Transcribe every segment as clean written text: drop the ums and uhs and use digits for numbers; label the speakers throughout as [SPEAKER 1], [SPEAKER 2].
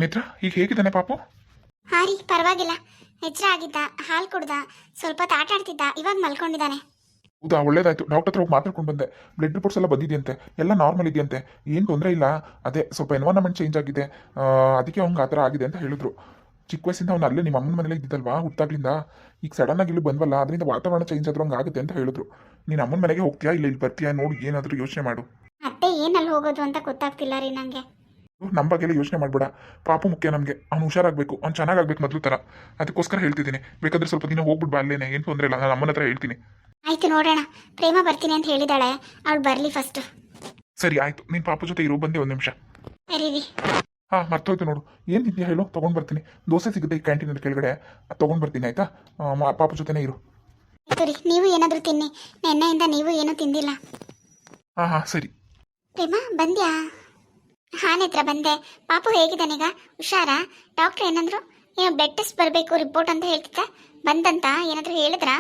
[SPEAKER 1] ಮಿತ್ರ ಈಗ ಹೇಗಿದ್ದಾನೆ ಪಾಪು?
[SPEAKER 2] ಹಾಂ ರೀ, ಪರವಾಗಿಲ್ಲ. ಎಚ್ಚರ ಆಗಿದ್ದ, ಹಾಲು ಕುಡ್ದ, ಸ್ವಲ್ಪ ಹೊತ್ತು ಆಟ ಆಡ್ತಿದ್ದ, ಇವಾಗ ಮಲ್ಕೊಂಡಿದ್ದಾನೆ.
[SPEAKER 1] ಹೌದಾ, ಒಳ್ಳೇದಾಯ್ತು. ಡಾಕ್ಟರ್ ಹತ್ರ ಹೋಗಿ ಮಾತಾಡ್ಕೊಂಡು ಬಂದೆ. ಬ್ಲಡ್ ರಿಪೋರ್ಟ್ಸ್ ಎಲ್ಲ ಬಂದಿದೆಯಂತೆ, ಎಲ್ಲ ನಾರ್ಮಲ್ ಇದೆಯಂತೆ, ಏನು ತೊಂದರೆ ಇಲ್ಲ. ಅದೇ ಸ್ವಲ್ಪ ಎನ್ವೈರನ್ಮೆಂಟ್ ಚೇಂಜ್ ಆಗಿದೆ, ಅದಕ್ಕೆ ಅವ್ನಿಗೆ ಆ ಥರ ಆಗಿದೆ ಅಂತ ಹೇಳಿದ್ರು. ಚಿಕ್ಕ ವಯಸ್ಸಿಂದ ಅವ್ನು ಅಲ್ಲೇ ನಿಮ್ಮ ಅಮ್ಮನ ಮನೇಲೆ ಇದ್ದಿದ್ದಲ್ವಾ ಹುಟ್ಟಾಗ್ಲಿಂದ. ಈಗ ಸಡನ್ನಾಗಿ ಇಲ್ಲಿ ಬಂದ್ವಲ್ಲ, ಅದರಿಂದ ವಾತಾವರಣ ಚೇಂಜ್ ಆದ್ರೂ ಹಂಗೆ ಆಗುತ್ತೆ ಅಂತ ಹೇಳಿದ್ರು. ನೀನು ಅಮ್ಮನ ಮನೆಗೆ ಹೋಗ್ತೀಯಾ ಇಲ್ಲ ಇಲ್ಲಿ ಬರ್ತೀಯಾ ನೋಡಿ, ಏನಾದರೂ ಯೋಚನೆ ಮಾಡು.
[SPEAKER 2] ಮತ್ತೆ ಏನಲ್ಲಿ ಹೋಗೋದು ಅಂತ ಗೊತ್ತಾಗ್ತಿಲ್ಲ ರೀ ನನಗೆ.
[SPEAKER 1] ನಮ್ಮ ಬಗ್ಗೆಲ್ಲ ಯೋಚನೆ ಮಾಡಬೇಡ. ಪಾಪು ಮುಖ್ಯ ನಮಗೆ. ಅವ್ನು ಹುಷಾರಾಗಬೇಕು, ಅವ್ನು ಚೆನ್ನಾಗಾಗಬೇಕು ಮೊದಲು ಥರ. ಅದಕ್ಕೋಸ್ಕರ ಹೇಳ್ತಿದ್ದೀನಿ. ಬೇಕಾದ್ರೆ ಸ್ವಲ್ಪ ದಿನ ಹೋಗ್ಬಿಟ್ಟು ಬಾ, ಅಲ್ಲೇನೆ, ಏನು ತೊಂದರೆ ಇಲ್ಲ. ನಾನು ಅಮ್ಮನ ಹತ್ರ ಹೇಳ್ತೀನಿ.
[SPEAKER 2] ಆಯ್ತು, ನೋಡೋಣ. ಪ್ರೇಮ ಬರ್ತೀನಿ ಅಂತ ಹೇಳಿದಾಳೆ, ಅವಳು ಬರಲಿ ಫಸ್ಟ್.
[SPEAKER 1] ಸರಿ ಆಯಿತು, ನೀನು ಪಾಪು ಜೊತೆ ಇರೋ, ಬಂದೆ ಒಂದು ನಿಮಿಷ.
[SPEAKER 2] ಸರಿ ರೀ.
[SPEAKER 1] ಹಾಂ, ಮರ್ತೋಯ್ತು ನೋಡು. ಏನು ತಿಂತೀಯ ಹೇಳು, ತೊಗೊಂಡು ಬರ್ತೀನಿ. ದೋಸೆ ಸಿಗುತ್ತೆ ಈ ಕ್ಯಾಂಟೀನಲ್ಲಿ ಕೆಳಗಡೆ, ತೊಗೊಂಡು ಬರ್ತೀನಿ ಆಯಿತಾ? ಪಾಪು ಜೊತೆನೇ ಇರು.
[SPEAKER 2] ಆಯ್ತು ರೀ, ನೀವು ಏನಾದರೂ ತಿನ್ನಿ. ನೆನ್ನೆಯಿಂದ ನೀವು ಏನೂ ತಿಂದಿಲ್ಲ.
[SPEAKER 1] ಹಾಂ ಹಾಂ, ಸರಿ.
[SPEAKER 2] ಪ್ರೇಮ ಬಂದ್ಯಾ? ಹಾಂ ನೇತ್ರ, ಬಂದೆ. ಪಾಪು ಹೇಗಿದ್ದಾನೀಗ? ಹುಷಾರಾ? ಡಾಕ್ಟ್ರ್ ಏನಂದ್ರು? ಏನೋ ಬ್ಲಡ್ ಟೆಸ್ಟ್ ಬರಬೇಕು ರಿಪೋರ್ಟ್ ಅಂತ ಹೇಳ್ತಿದ್ದೆ, ಬಂದಂತ ಏನಾದರೂ ಹೇಳಿದ್ರಾ?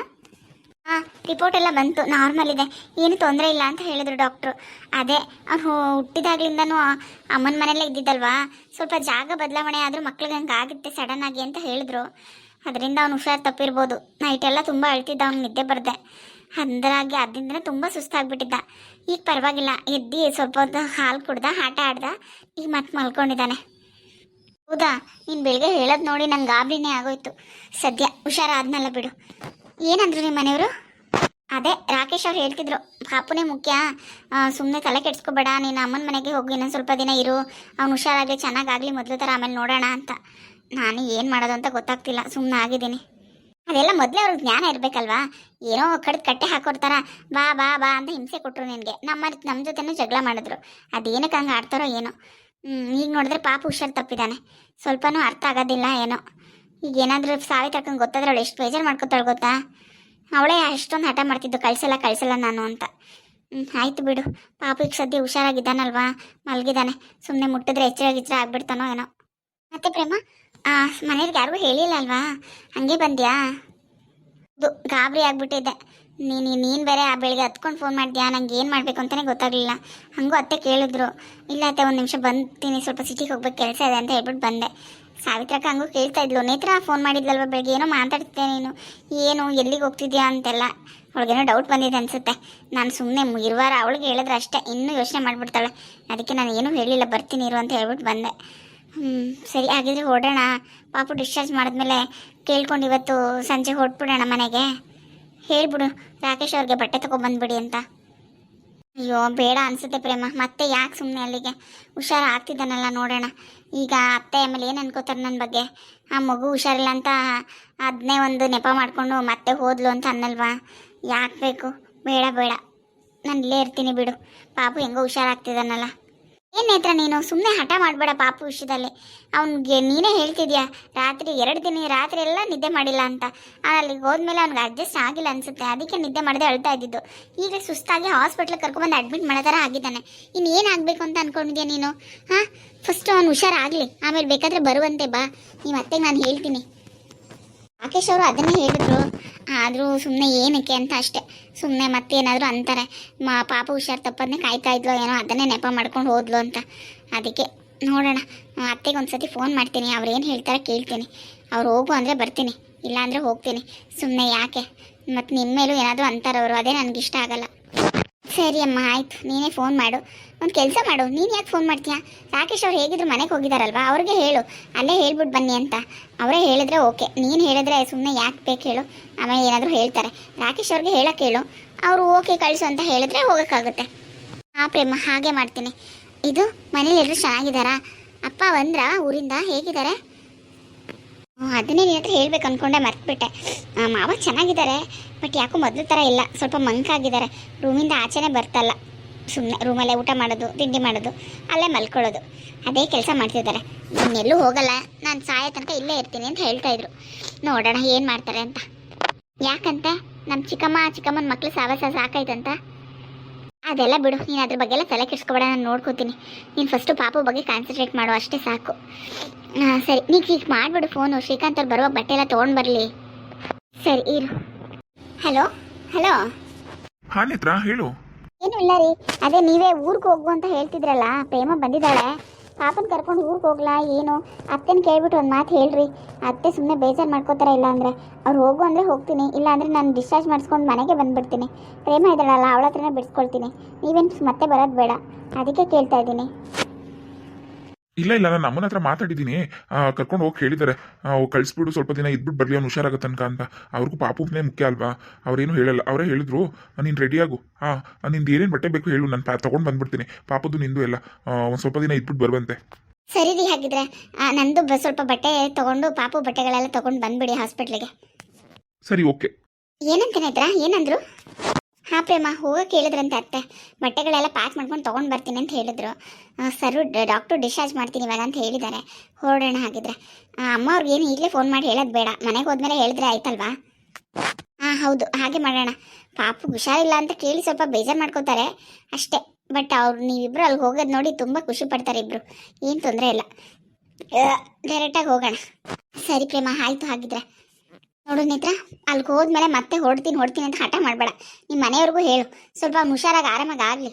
[SPEAKER 2] ಹಾಂ, ರಿಪೋರ್ಟ್ ಎಲ್ಲ ಬಂತು, ನಾರ್ಮಲ್ ಇದೆ, ಏನು ತೊಂದರೆ ಇಲ್ಲ ಅಂತ ಹೇಳಿದ್ರು ಡಾಕ್ಟ್ರು. ಅದೇ ಅವನು ಹುಟ್ಟಿದಾಗ್ಲಿಂದನೂ ಅಮ್ಮನ ಮನೆಯಲ್ಲೇ ಇದ್ದಿದ್ದಲ್ವಾ, ಸ್ವಲ್ಪ ಜಾಗ ಬದಲಾವಣೆ ಆದರೂ ಮಕ್ಳಿಗೆ ಹಂಗೆ ಆಗುತ್ತೆ ಸಡನ್ ಆಗಿ ಅಂತ ಹೇಳಿದ್ರು. ಅದರಿಂದ ಅವ್ನು ಹುಷಾರು ತಪ್ಪಿರ್ಬೋದು. ನೈಟೆಲ್ಲ ತುಂಬ ಅಳ್ತಿದ್ದ, ಅವ್ನು ನಿದ್ದೆ ಬರದೆ. ಅಂದ್ರಾಗಿ ಅದರಿಂದನೇ ತುಂಬ ಸುಸ್ತಾಗ್ಬಿಟ್ಟಿದ್ದ. ಈಗ ಪರವಾಗಿಲ್ಲ, ಎದ್ದು ಸ್ವಲ್ಪ ಹೊತ್ತು ಹಾಲು ಕುಡ್ದ, ಆಟ ಆಡ್ದ, ಈಗ ಮತ್ತೆ ಮಲ್ಕೊಂಡಿದ್ದಾನೆ. ಹೌದಾ? ನೀನು ಬೆಳಿಗ್ಗೆ ಹೇಳೋದು ನೋಡಿ ನಂಗೆ ಗಾಬರಿನೇ ಆಗೋಯ್ತು. ಸದ್ಯ ಹುಷಾರಾದ್ನಲ್ಲ ಬಿಡು. ಏನಂದ್ರು ನಿಮ್ಮ ಮನೆಯವರು? ಅದೇ ರಾಕೇಶ್ ಅವ್ರು ಹೇಳ್ತಿದ್ರು, ಪಾಪುನೇ ಮುಖ್ಯ, ಸುಮ್ಮನೆ ತಲೆ ಕೆಡ್ಸ್ಕೊಬೇಡ, ನೀನು ಅಮ್ಮನ ಮನೆಗೆ ಹೋಗಿ ಇನ್ನೊಂದು ಸ್ವಲ್ಪ ದಿನ ಇರು, ಅವ್ನು ಹುಷಾರಾಗಲಿ, ಚೆನ್ನಾಗಾಗಲಿ ಮೊದಲು ಥರ, ಆಮೇಲೆ ನೋಡೋಣ ಅಂತ. ನಾನು ಏನು ಮಾಡೋದು ಅಂತ ಗೊತ್ತಾಗ್ತಿಲ್ಲ, ಸುಮ್ಮನೆ ಆಗಿದ್ದೀನಿ. ಅದೆಲ್ಲ ಮೊದಲೇ ಅವ್ರಿಗೆ ಜ್ಞಾನ ಇರಬೇಕಲ್ವಾ? ಏನೋ ಕಡ್ದು ಕಟ್ಟೆ ಹಾಕೊಡ್ತಾರ, ಬಾ ಬಾ ಬಾ ಅಂತ ಹಿಂಸೆ ಕೊಟ್ಟರು ನಿನಗೆ. ನಮ್ಮ ಜೊತೆನೂ ಜಗಳ ಮಾಡಿದ್ರು. ಅದೇನಕ್ಕೆ ಹಂಗೆ ಆಡ್ತಾರೋ ಏನೋ. ಈಗ ನೋಡಿದ್ರೆ ಪಾಪ ಹುಷಾರು ತಪ್ಪಿದ್ದಾನೆ, ಸ್ವಲ್ಪನೂ ಅರ್ಥ ಆಗೋದಿಲ್ಲ ಏನೋ. ಈಗ ಏನಾದರೂ ಸಾವಿತ್ರಕ್ಕಂಗೆ ಗೊತ್ತಾದ್ರೆ ಅವಳು ಎಷ್ಟು ಬೇಜಾರು ಮಾಡ್ಕೊತಾಳೆ ಗೊತ್ತಾ? ಅವಳೇ ಅಷ್ಟೊಂದು ಹಠ ಮಾಡ್ತಿದ್ದು, ಕಳಿಸಲ್ಲ ನಾನು ಅಂತ. ಆಯಿತು ಬಿಡು, ಪಾಪು ಈಗ ಸದ್ಯ ಹುಷಾರಾಗಿದ್ದಾನಲ್ವಾ, ಮಲಗಿದ್ದಾನೆ. ಸುಮ್ಮನೆ ಮುಟ್ಟಿದ್ರೆ ಎಚ್ಚರ ಆಗ್ಬಿಡ್ತಾನೋ ಏನೋ. ಮತ್ತೆ ಪ್ರೇಮ, ಮನೆಯವ್ರಿಗೆ ಯಾರಿಗೂ ಹೇಳಿಲ್ಲ ಅಲ್ವಾ? ಹಂಗೆ ಬಂದ್ಯಾ? ಇದು ಗಾಬರಿ ಆಗ್ಬಿಟ್ಟಿದ್ದೆ. ನೀನು ಬೇರೆ ಆ ಬೆಳಿಗ್ಗೆ ಹತ್ಕೊಂಡು ಫೋನ್ ಮಾಡಿದ್ಯಾ, ನಂಗೆ ಏನು ಮಾಡಬೇಕು ಅಂತಲೇ ಗೊತ್ತಾಗಲಿಲ್ಲ. ಹಂಗೂ ಅತ್ತೆ ಕೇಳಿದ್ರು. ಇಲ್ಲ ಅತ್ತೆ, ಒಂದು ನಿಮಿಷ ಬಂತೀನಿ, ಸ್ವಲ್ಪ ಸಿಟಿಗೆ ಹೋಗ್ಬೇಕು, ಕೆಲಸ ಇದೆ ಅಂತ ಹೇಳ್ಬಿಟ್ಟು ಬಂದೆ. ಸಾವಿತ್ರಕ್ಕ ಹಂಗೂ ಕೇಳ್ತಾ ಇದ್ಲು, ನೇತ್ರ ಫೋನ್ ಮಾಡಿದ್ಲಲ್ವ ಬೆಳಗ್ಗೆ, ಏನೋ ಮಾತಾಡ್ತಿದ್ದೆ ನೀನು, ಏನು ಎಲ್ಲಿಗೆ ಹೋಗ್ತಿದ್ಯಾ ಅಂತೆಲ್ಲ. ಅವಳಿಗೇನೋ ಡೌಟ್ ಬಂದಿದೆ ಅನಿಸುತ್ತೆ. ನಾನು ಸುಮ್ಮನೆ ಇರುವಾರ ಅವಳಿಗೆ ಹೇಳಿದ್ರೆ ಅಷ್ಟೇ, ಇನ್ನೂ ಯೋಚನೆ ಮಾಡಿಬಿಡ್ತಾಳೆ. ಅದಕ್ಕೆ ನಾನು ಏನೂ ಹೇಳಿಲ್ಲ, ಬರ್ತೀನಿ ಇರು ಅಂತ ಹೇಳ್ಬಿಟ್ಟು ಬಂದೆ. ಸರಿ, ಹಾಗಿದ್ರೆ ಹೊರಡೋಣ. ಪಾಪು ಡಿಸ್ಚಾರ್ಜ್ ಮಾಡಿದ್ಮೇಲೆ ಕೇಳ್ಕೊಂಡು ಇವತ್ತು ಸಂಜೆ ಹೊರಟ್ಬಿಡೋಣ ಮನೆಗೆ. ಹೇಳ್ಬಿಡು ರಾಕೇಶ್ ಅವ್ರಿಗೆ ಬಟ್ಟೆ ತೊಗೊಬಂದ್ಬಿಡಿ ಅಂತ. ಅಯ್ಯೋ ಬೇಡ ಅನಿಸುತ್ತೆ ಪ್ರೇಮ, ಮತ್ತೆ ಯಾಕೆ ಸುಮ್ಮನೆ ಅಲ್ಲಿಗೆ? ಹುಷಾರು ಆಗ್ತಿದ್ದಾನಲ್ಲ, ನೋಡೋಣ. ಈಗ ಅತ್ತೆ ಆಮೇಲೆ ಏನು ಅನ್ಕೋತಾರೆ ನನ್ನ ಬಗ್ಗೆ? ಆ ಮಗು ಹುಷಾರಿಲ್ಲ ಅಂತ ಅದನ್ನೇ ಒಂದು ನೆಪ ಮಾಡಿಕೊಂಡು ಮತ್ತೆ ಹೋದ್ಲು ಅಂತ ಅನ್ನಲ್ವಾ? ಯಾಕೆ ಬೇಕು? ಬೇಡ ಬೇಡ, ನಾನು ಇಲ್ಲೇ ಇರ್ತೀನಿ ಬಿಡು. ಪಾಪು ಹೆಂಗೋ ಹುಷಾರಾಗ್ತಿದ್ದಾನಲ್ಲ. ಏನು ನೇತ್ರ, ನೀನು ಸುಮ್ಮನೆ ಹಠ ಮಾಡಬೇಡ ಪಾಪು ವಿಷಯದಲ್ಲಿ. ಅವ್ನಿಗೆ ನೀನೇ ಹೇಳ್ತಿದ್ಯಾ, ರಾತ್ರಿ 2 ದಿನ ರಾತ್ರಿ ಎಲ್ಲ ನಿದ್ದೆ ಮಾಡಿಲ್ಲ ಅಂತ. ಅಲ್ಲಿಗೆ ಹೋದ್ಮೇಲೆ ಅವ್ನಿಗೆ ಅಡ್ಜಸ್ಟ್ ಆಗಿಲ್ಲ ಅನಿಸುತ್ತೆ, ಅದಕ್ಕೆ ನಿದ್ದೆ ಮಾಡದೆ ಅಳ್ತಾ ಇದ್ದಿದ್ದು. ಈಗ ಸುಸ್ತಾಗಿ ಹಾಸ್ಪಿಟ್ಲಿಗೆ ಕರ್ಕೊಂಡ್ಬಂದು ಅಡ್ಮಿಟ್ ಮಾಡೋ ಥರ ಆಗಿದ್ದಾನೆ. ಇನ್ನೇನು ಆಗಬೇಕು ಅಂತ ಅಂದ್ಕೊಂಡಿದ್ಯಾ ನೀನು? ಹಾಂ, ಫಸ್ಟು ಅವ್ನು ಹುಷಾರಾಗಲಿ, ಆಮೇಲೆ ಬೇಕಾದರೆ ಬರುವಂತೆ ಬಾ. ಈ ಮತ್ತೆ ನಾನು ಹೇಳ್ತೀನಿ. ರಾಕೇಶ್ ಅವರು ಅದನ್ನೇ ಹೇಳಿದ್ರು, ಆದರೂ ಸುಮ್ಮನೆ ಏನಕ್ಕೆ ಅಂತ ಅಷ್ಟೇ. ಸುಮ್ಮನೆ ಮತ್ತೇನಾದರೂ ಅಂತಾರೆ, ಪಾಪು ಹುಷಾರು ತಪ್ಪದನ್ನೇ ಕಾಯ್ತಾ ಇದ್ಲು ಏನೋ, ಅದನ್ನೇ ನೆಪ ಮಾಡ್ಕೊಂಡು ಹೋದ್ಲು ಅಂತ. ಅದಕ್ಕೆ ನೋಡೋಣ, ಅತ್ತೆಗೆ ಒಂದು ಸತಿ ಫೋನ್ ಮಾಡ್ತೀನಿ, ಅವ್ರು ಏನು ಹೇಳ್ತಾರೆ ಕೇಳ್ತೀನಿ. ಅವ್ರು ಹೋಗು ಅಂದರೆ ಬರ್ತೀನಿ, ಇಲ್ಲಾಂದರೆ ಹೋಗ್ತೀನಿ. ಸುಮ್ಮನೆ ಯಾಕೆ ಮತ್ತು ನಿಮ್ಮ ಮೇಲೂ ಏನಾದರೂ ಅಂತಾರವರು, ಅದೇ ನನಗಿಷ್ಟ ಆಗಲ್ಲ. ಸರಿ ಅಮ್ಮ, ಆಯಿತು, ನೀನೇ ಫೋನ್ ಮಾಡು. ಒಂದು ಕೆಲಸ ಮಾಡು, ನೀನು ಯಾಕೆ ಫೋನ್ ಮಾಡ್ತೀಯಾ? ರಾಕೇಶ್ ಅವ್ರು ಹೇಗಿದ್ರು ಮನೆಗೆ ಹೋಗಿದಾರಲ್ವಾ, ಅವ್ರಿಗೆ ಹೇಳು, ಅಲ್ಲೇ ಹೇಳ್ಬಿಟ್ಟು ಬನ್ನಿ ಅಂತ. ಅವರೇ ಹೇಳಿದ್ರೆ ಓಕೆ, ನೀನು ಹೇಳಿದ್ರೆ ಸುಮ್ಮನೆ ಯಾಕೆ ಬೇಕು ಹೇಳು? ಆಮೇಲೆ ಏನಾದರೂ ಹೇಳ್ತಾರೆ. ರಾಕೇಶ್ ಅವ್ರಿಗೆ ಹೇಳೋಕ್ಕೆ ಹೇಳು, ಅವರು ಓಕೆ ಕಳಿಸು ಅಂತ ಹೇಳಿದ್ರೆ ಹೋಗೋಕ್ಕಾಗುತ್ತೆ. ಹಾಂ ಪ್ರೇಮ, ಹಾಗೆ ಮಾಡ್ತೀನಿ. ಇದು ಮನೇಲಿ ಎಲ್ಲರೂ ಚೆನ್ನಾಗಿದ್ದಾರಾ? ಅಪ್ಪ ಬಂದ್ರಾ ಊರಿಂದ? ಹೇಗಿದ್ದಾರೆ? ಅದನ್ನೇ ನಿನ್ನ ಹತ್ರ ಹೇಳ್ಬೇಕು ಅಂದ್ಕೊಂಡೆ, ಮರ್ತ್ಬಿಟ್ಟೆ. ಮಾವ ಚೆನ್ನಾಗಿದ್ದಾರೆ, ಬಟ್ ಯಾಕೋ ಮೊದಲು ಥರ ಇಲ್ಲ, ಸ್ವಲ್ಪ ಮಂಕಾಗಿದ್ದಾರೆ. ರೂಮಿಂದ ಆಚೆನೇ ಬರ್ತಲ್ಲ, ಸುಮ್ಮನೆ ರೂಮಲ್ಲೇ ಊಟ ಮಾಡೋದು, ತಿಂಡಿ ಮಾಡೋದು, ಅಲ್ಲೇ ಮಲ್ಕೊಳ್ಳೋದು, ಅದೇ ಕೆಲಸ ಮಾಡ್ತಿದ್ದಾರೆ. ಇನ್ನೆಲ್ಲೂ ಹೋಗಲ್ಲ, ನಾನು ಸಾಯೋ ತನಕ ಇಲ್ಲೇ ಇರ್ತೀನಿ ಅಂತ ಹೇಳ್ತಾಯಿದ್ರು. ನೋಡೋಣ ಏನು ಮಾಡ್ತಾರೆ ಅಂತ. ಯಾಕಂತೆ ನಮ್ಮ ಚಿಕ್ಕಮ್ಮನ ಮಕ್ಕಳು ಸಾವಾಸ ಸಾಕಾಯ್ತಂತ? ಅದೆಲ್ಲ ಬಿಡು, ನೀನು ಅದ್ರ ಬಗ್ಗೆ ಎಲ್ಲ ತಲೆ ಕೆಡಿಸ್ಕೊಬೇಡ, ನಾನು ನೋಡ್ಕೋತೀನಿ. ನೀನು ಫಸ್ಟು ಪಾಪು ಬಗ್ಗೆ ಕಾನ್ಸಂಟ್ರೇಟ್ ಮಾಡು, ಅಷ್ಟೇ ಸಾಕು. ಸರಿ, ನೀನು ಈಗ ಮಾಡಿಬಿಡು ಫೋನು, ಶ್ರೀಕಾಂತ್ ಅವ್ರು ಬರುವಾಗ ಬಟ್ಟೆ ಎಲ್ಲ ತೊಗೊಂಡು ಬರಲಿ. ಸರಿ ಇರು. Hello hello.
[SPEAKER 1] ಹಾಂ ನೇತ್ರ, ಹೇಳು.
[SPEAKER 2] ಏನು ಇಲ್ಲ ರೀ, ಅದೇ ನೀವೇ ಊರಿಗೆ ಹೋಗು ಅಂತ ಹೇಳ್ತಿದ್ರಲ್ಲ, ಪ್ರೇಮ ಬಂದಿದ್ದಾಳೆ. ಪಾಪನ ಕರ್ಕೊಂಡು ಊರಿಗೆ ಹೋಗ್ಲಾ ಏನು? ಅತ್ತೆನ ಕೇಳ್ಬಿಟ್ಟು ಒಂದು ಮಾತು ಹೇಳ್ರಿ. ಅತ್ತೆ ಸುಮ್ಮನೆ ಬೇಜಾರು ಮಾಡ್ಕೋತಾರೆ. ಇಲ್ಲ ಅಂದರೆ ಅವ್ರು ಹೋಗು ಅಂದರೆ ಹೋಗ್ತೀನಿ, ಇಲ್ಲ ಅಂದರೆ ನಾನು ಡಿಸ್ಚಾರ್ಜ್ ಮಾಡಿಸ್ಕೊಂಡು ಮನೆಗೆ ಬಂದುಬಿಡ್ತೀನಿ. ಪ್ರೇಮ ಇದ್ದಾಳಲ್ಲ, ಅವಳ ಹತ್ರನೇ ಬಿಡಿಸ್ಕೊಳ್ತೀನಿ. ನೀವೇನು ಮತ್ತೆ ಬರೋದು ಬೇಡ, ಅದಕ್ಕೆ ಕೇಳ್ತಾ ಇದ್ದೀನಿ.
[SPEAKER 1] ಇಲ್ಲ ಇಲ್ಲ, ನಾನು ಅಮ್ಮನ ಹತ್ರ ಮಾತಾಡಿದ್ದೀನಿ. ಕರ್ಕೊಂಡು ಹೋಗಿ ಹೇಳಿದ್ದಾರೆ, ಕಳಿಸ್ಬಿಡು, ಸ್ವಲ್ಪ ದಿನ ಇದ್ಬಿಟ್ಟು ಬರಲಿ, ಅವ್ನು ಹುಷಾರಾಗೋ ತನಕ ಅಂತ. ಅವ್ರಿಗೂ ಪಾಪುನೇ ಮುಖ್ಯ ಅಲ್ವಾ, ಅವ್ರೇನು ಹೇಳಲ್ಲ. ಅವರೇ ಹೇಳಿದ್ರು, ನೀನು ರೆಡಿಯಾಗು, ನಿಂದು ಏನೇನು ಬಟ್ಟೆ ಬೇಕು ಹೇಳು, ನಾನು ತೊಗೊಂಡು ಬಂದ್ಬಿಡ್ತೀನಿ. ಪಾಪದ್ದು ನಿಂದು ಎಲ್ಲ ಒಂದು ಸ್ವಲ್ಪ ದಿನ ಇದ್ಬಿಟ್ಟು ಬರುವಂತೆ.
[SPEAKER 2] ಸರಿ ರೀ, ಹಾಗಿದ್ರೆ ನಂದು ಸ್ವಲ್ಪ ಬಟ್ಟೆ ತೊಗೊಂಡು ಪಾಪು ಬಟ್ಟೆಗಳೆಲ್ಲ ತೊಗೊಂಡು ಬಂದುಬಿಡಿ ಹಾಸ್ಪಿಟ್ಲಿಗೆ.
[SPEAKER 1] ಸರಿ, ಓಕೆ.
[SPEAKER 2] ಏನಂತೇನಿದ್ರ? ಏನಂದ್ರು? ಹಾಂ ಪ್ರೇಮ, ಹೋಗಕ್ಕೆ ಹೇಳಿದ್ರಂತೆ ಅತ್ತೆ. ಬಟ್ಟೆಗಳೆಲ್ಲ ಪ್ಯಾಕ್ ಮಾಡ್ಕೊಂಡು ತೊಗೊಂಡು ಬರ್ತೀನಿ ಅಂತ ಹೇಳಿದ್ರು. ಸರು ಡಾಕ್ಟ್ರು ಡಿಸ್ಚಾರ್ಜ್ ಮಾಡ್ತೀನಿ ಇವಾಗ ಅಂತ ಹೇಳಿದ್ದಾರೆ. ಹೊರಡೋಣ ಹಾಗಿದ್ರೆ. ಅಮ್ಮ ಅವ್ರಿಗೆ ಏನು ಈಗಲೇ ಫೋನ್ ಮಾಡಿ ಹೇಳೋದು ಬೇಡ, ಮನೆಗೆ ಹೋದ್ಮೇಲೆ ಹೇಳಿದ್ರೆ ಆಯ್ತಲ್ವಾ? ಹಾಂ ಹೌದು, ಹಾಗೆ ಮಾಡೋಣ. ಪಾಪು ಹುಷಾರಿಲ್ಲ ಅಂತ ಕೇಳಿ ಸ್ವಲ್ಪ ಬೇಜಾರು ಮಾಡ್ಕೋತಾರೆ ಅಷ್ಟೇ. ಬಟ್ ಅವ್ರು ನೀವಿಬ್ಬರು ಅಲ್ಲಿಗೆ ಹೋಗೋದು ನೋಡಿ ತುಂಬ ಖುಷಿ ಪಡ್ತಾರೆ ಇಬ್ಬರು. ಏನು ತೊಂದರೆ ಇಲ್ಲ, ಡೈರೆಕ್ಟಾಗಿ ಹೋಗೋಣ. ಸರಿ ಪ್ರೇಮ, ಆಯಿತು ಹಾಗಿದ್ರೆ. ನೋಡು ನೇತ್ರ, ಅಲ್ಲಿಗೆ ಹೋದ್ಮೇಲೆ ಮತ್ತೆ ಹೊಡ್ತೀನಿ ಅಂತ ಹಠ ಮಾಡಬೇಡ. ನಿಮ್ಮ ಮನೆಯವ್ರಿಗೂ ಹೇಳು, ಸ್ವಲ್ಪ ಹುಷಾರಾಗಿ ಆರಾಮಾಗಿ ಆಗಲಿ.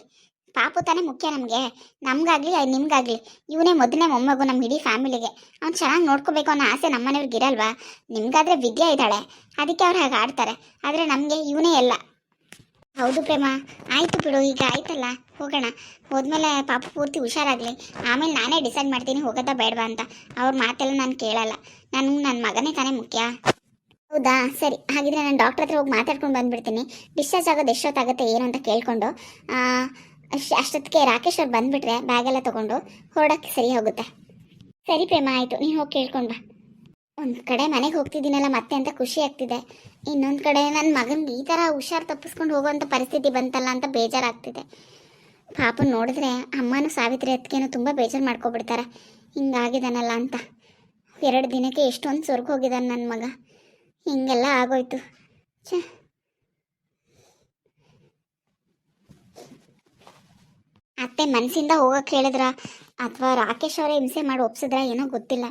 [SPEAKER 2] ಪಾಪು ತಾನೇ ಮುಖ್ಯ ನಮಗೆ, ನಮಗಾಗಲಿ ನಿಮ್ಗಾಗಲಿ. ಇವನೇ ಮೊದಲನೇ ಮೊಮ್ಮಗು ನಮ್ಮ ಇಡೀ ಫ್ಯಾಮಿಲಿಗೆ. ಅವ್ನು ಚೆನ್ನಾಗಿ ನೋಡ್ಕೋಬೇಕು ಅನ್ನೋ ಆಸೆ ನಮ್ಮ ಮನೆಯವ್ರಿಗೆ ಇರಲ್ವಾ? ನಿಮ್ಗಾದ್ರೆ ವಿದ್ಯೆ ಇದ್ದಾಳೆ, ಅದಕ್ಕೆ ಅವ್ರು ಹಾಗೆ ಆಡ್ತಾರೆ. ಆದರೆ ನಮಗೆ ಇವನೇ ಎಲ್ಲ. ಹೌದು ಪ್ರೇಮ, ಆಯಿತು ಬಿಡು, ಈಗ ಆಯ್ತಲ್ಲ, ಹೋಗೋಣ. ಹೋದ್ಮೇಲೆ ಪಾಪು ಪೂರ್ತಿ ಹುಷಾರಾಗಲಿ, ಆಮೇಲೆ ನಾನೇ ಡಿಸೈಡ್ ಮಾಡ್ತೀನಿ ಹೋಗೋದಾ ಬೇಡವಾ ಅಂತ. ಅವ್ರ ಮಾತೆಲ್ಲ ನಾನು ಕೇಳಲ್ಲ, ನನ್ನ ಮಗನೇ ತಾನೇ ಮುಖ್ಯ. ಹೌದಾ, ಸರಿ ಹಾಗಿದ್ರೆ ನಾನು ಡಾಕ್ಟರ್ ಹತ್ರ ಹೋಗಿ ಮಾತಾಡ್ಕೊಂಡು ಬಂದುಬಿಡ್ತೀನಿ. ಡಿಸ್ಚಾರ್ಜ್ ಆಗೋದು ಎಷ್ಟೊತ್ತಾಗುತ್ತೆ ಏನು ಅಂತ ಕೇಳಿಕೊಂಡು ಅಷ್ಟೊತ್ತಿಗೆ ರಾಕೇಶ್ ಅವ್ರು ಬಂದುಬಿಟ್ರೆ ಬ್ಯಾಗೆಲ್ಲ ತೊಗೊಂಡು ಹೊರಡೋಕ್ಕೆ ಸರಿ ಹೋಗುತ್ತೆ. ಸರಿ ಪ್ರೇಮ, ಆಯಿತು, ನೀನು ಹೋಗಿ ಕೇಳ್ಕೊಂಡು ಬಾ. ಒಂದು ಕಡೆ ಮನೆಗೆ ಹೋಗ್ತಿದ್ದೀನಲ್ಲ ಮತ್ತೆ ಅಂತ ಖುಷಿ ಆಗ್ತಿದೆ, ಇನ್ನೊಂದು ಕಡೆ ನನ್ನ ಮಗನಿಗೆ ಈ ಥರ ಹುಷಾರು ತಪ್ಪಿಸ್ಕೊಂಡು ಹೋಗೋವಂಥ ಪರಿಸ್ಥಿತಿ ಬಂತಲ್ಲ ಅಂತ ಬೇಜಾರಾಗ್ತಿದೆ. ಪಾಪನ ನೋಡಿದ್ರೆ ಅಮ್ಮನೂ ಸಾವಿತ್ರಿ ಅತ್ತಿಗೆನೂ ತುಂಬ ಬೇಜಾರು ಮಾಡ್ಕೊಬಿಡ್ತಾರೆ, ಹಿಂಗಾಗಿದ್ದಾನಲ್ಲ ಅಂತ. 2 ದಿನಕ್ಕೆ ಎಷ್ಟೊಂದು ಸ್ವರ್ಗ ಹೋಗಿದ್ದಾನೆ ನನ್ನ ಮಗ, ಹಿಂಗೆಲ್ಲ ಆಗೋಯ್ತು. ಛೇ, ಅತ್ತೆ ಮನಸ್ಸಿಂದ ಹೋಗಕ್ಕೆ ಹೇಳಿದ್ರ ಅಥವಾ ರಾಕೇಶ್ ಅವರೇ ಹಿಂಸೆ ಮಾಡಿ ಒಪ್ಸಿದ್ರ ಏನೋ ಗೊತ್ತಿಲ್ಲ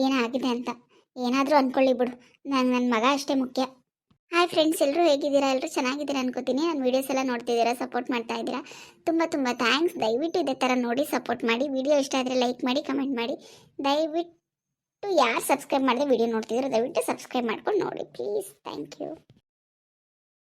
[SPEAKER 2] ಏನಾಗಿದೆ ಅಂತ. ಏನಾದರೂ ಅಂದ್ಕೊಳ್ಳಿ ಬಿಡು, ನನ್ನ ಮಗ ಅಷ್ಟೇ ಮುಖ್ಯ. ಹಾಯ್ ಫ್ರೆಂಡ್ಸ್, ಎಲ್ಲರೂ ಹೇಗಿದ್ದೀರಾ? ಎಲ್ಲರೂ ಚೆನ್ನಾಗಿದ್ದೀರಾ ಅನ್ಕೋತೀನಿ. ನನ್ನ ವೀಡಿಯೋಸ್ ಎಲ್ಲ ನೋಡ್ತಿದ್ದೀರಾ, ಸಪೋರ್ಟ್ ಮಾಡ್ತಾ ಇದ್ದೀರಾ, ತುಂಬ ತುಂಬ ಥ್ಯಾಂಕ್ಸ್. ದಯವಿಟ್ಟು ಇದೇ ಥರ ನೋಡಿ ಸಪೋರ್ಟ್ ಮಾಡಿ. ವಿಡಿಯೋ ಇಷ್ಟ ಆದರೆ ಲೈಕ್ ಮಾಡಿ, ಕಮೆಂಟ್ ಮಾಡಿ. ದಯವಿಟ್ಟು ಯಾರು ಸಬ್ಸ್ಕ್ರೈಬ್ ಮಾಡಿದ್ರೆ ವಿಡಿಯೋ ನೋಡ್ತಿದ್ದೀರೋ ದಯವಿಟ್ಟು ಸಬ್ಸ್ಕ್ರೈಬ್ ಮಾಡ್ಕೊಂಡು ನೋಡಿ ಪ್ಲೀಸ್. Thank you.